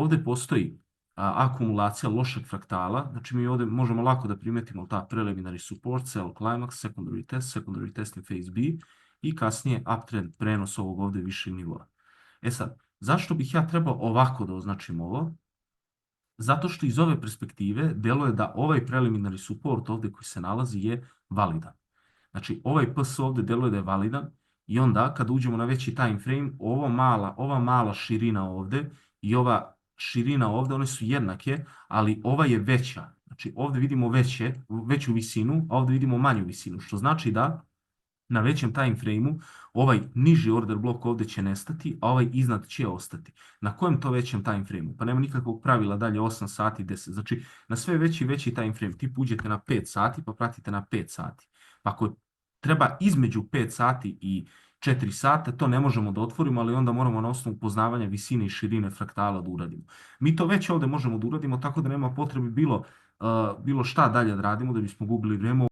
ovdje postoji akumulacija lošeg fraktala, znači mi ovdje možemo lako da primetimo ta preliminary support, cell climax, secondary test in phase B i kasnije uptrend prenos ovog ovdje višeg nivoa. E sad, zašto bih ja trebao ovako da označim ovo? Zato što iz ove perspektive deluje da ovaj preliminary support ovdje koji se nalazi je validan. Znači ovaj PS ovdje deluje da je validan i onda kada uđemo na veći time frame, ova mala širina ovdje i ova širina ovdje, one su jednake, ali ova je veća. Znači ovdje vidimo veću visinu, a ovdje vidimo manju visinu, što znači da na većem time frame-u ovaj niži order blok ovdje će nestati, a ovaj iznad će ostati. Na kojem to većem time frame-u? Pa nema nikakvog pravila dalje 8 sati, 10. Znači na sve veći time frame, tip uđete na 5 sati pa pratite na 5 sati. Pa ako treba između 5 sati i 4 sata, to ne možemo da otvorimo, ali onda moramo na osnovu poznavanja visine i širine fraktala da uradimo. Mi to već ovdje možemo da uradimo, tako da nema potrebe bilo šta dalje da radimo, da bismo gubili vrijeme.